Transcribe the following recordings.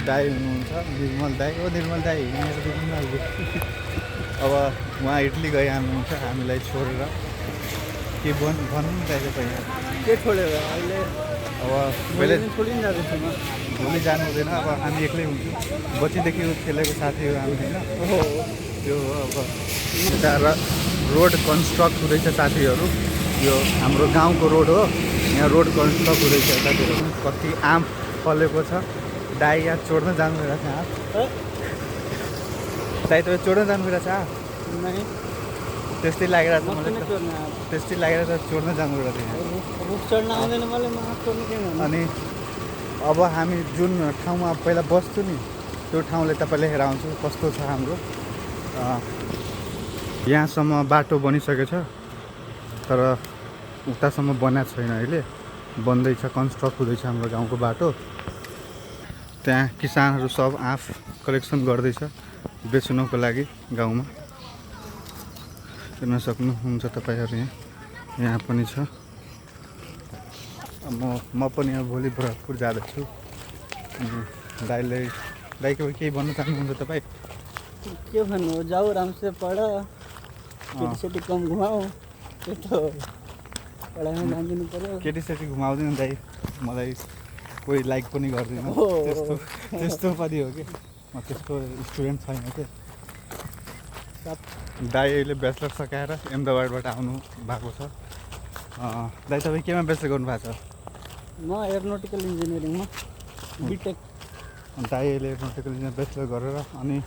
दाई हुनुहुन्छ, निर्मल दाई। ओ निर्मल दाई मेरो निर्मल अब उहाँ इटली गइहाल्नुहुन्छ हामीलाई छोडेर। के भन्नु नि दाइले पहिला के छोडेर अहिले अब मैले छोडी नि जाँदैछु म। भोलि जानु हुँदैन, अब हामी एक्लै हुन्छौँ। बच्चीदेखि खेलेको साथी हो हामी होइन। ओहो त्यो हो अब यता रोड कन्स्ट्रक्ट हुँदैछ साथीहरू। यो हाम्रो गाउँको रोड हो, यहाँ रोड कन्स्ट्रक्ट हुँदैछ साथीहरू। कति आम फलेको छ। दाई यहाँ चोड्न जानु भइरहेको छ आँप। दाई तपाईँ चोड्न जानु भइरहेको छ आँप? नहीं त्यस्तै लागिरहेको छ मलाई किन त। चोर्ने त्यस्तै लागिरहेको छ, चोड्न जानु भइरहेको छ यहाँ। रुख चढ्न आउँदैन मलाई, म आँप चोर्नु के भन्नु। अनि अब हामी जुन ठाउँमा पहिला बस्थ्यौँ नि त्यो ठाउँले तपाईँले हेर आउँछु कस्तो छ हाम्रो। यहाँसम्म बाटो बनिसकेको छ, तर उतासम्म बनाएको छैन अहिले, बन्दैछ, कन्स्ट्रक्ट हुँदैछ हाम्रो गाउँको बाटो। त्यहाँ किसानहरू सब आँप कलेक्सन गर्दैछ बेच्नको लागि गाउँमा। हेर्न सक्नुहुन्छ तपाईँहरू यहाँ पनि छ। म पनि अब भोलि भरतपुर जाँदैछु। दाइको केही भन्न चाहनुहुन्छ तपाईँ? के भन्नु, जाऊ राम्रोसित पढ, केटीसेटी कम घुमाऊ, त्यो त पढाइमा ध्यान दिनु पर्यो। केटीसेटी घुमाउँदैन दाइ, मलाई कोही लाइक पनि गर्दैन। त्यस्तो पनि हो कि म त्यस्तो स्टुडेन्ट छैन कि। दाइ अहिले ब्याचलर सकाएर अहमदाबादबाट आउनु भएको छ। दाइ तपाईँ केमा ब्याचलर गर्नुभएको छ? म एरोनोटिकल इन्जिनियरिङमा बिटेक। दाइ अहिले एरोनोटिकल इन्जिनियर ब्याचलर गरेर अनि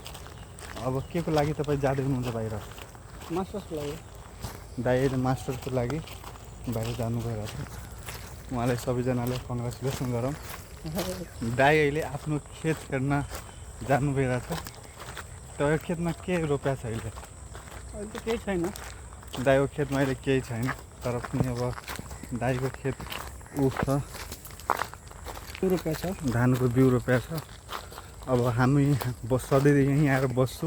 अब के को लागि तपाईँ जाँदै हुनुहुन्छ बाहिर? मास्टर्सको लागि। दाइ अहिले मास्टर्सको लागि बाहिर जानु भइरहेको छ। उहाँलाई सबैजनाले कङ्ग्रेचुलेसन गरौँ। दाइ अहिले आफ्नो खेत हेर्न जानु भइरहेको छ। तपाईँको खेतमा के रोप्या छ अहिले? अहिले त केही छैन। दाइको खेतमा अहिले केही छैन, तर पनि अब दाइको खेत छ, रुपियाँ छ, धानको बिउ रोप्या छ। अब हामी सधैँ यहीँ आएर बस्छु।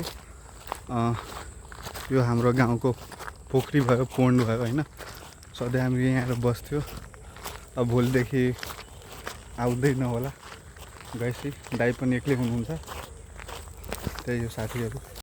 यो हाम्रो गाउँको पोखरी भयो, पोन्ड भयो होइन, सधैँ हामी यहीँ आएर बस्थ्यो। अब भोलिदेखि आउँदैन होला गएपछि। दाइ पनि एक्लै हुनुहुन्छ, त्यही हो साथीहरू।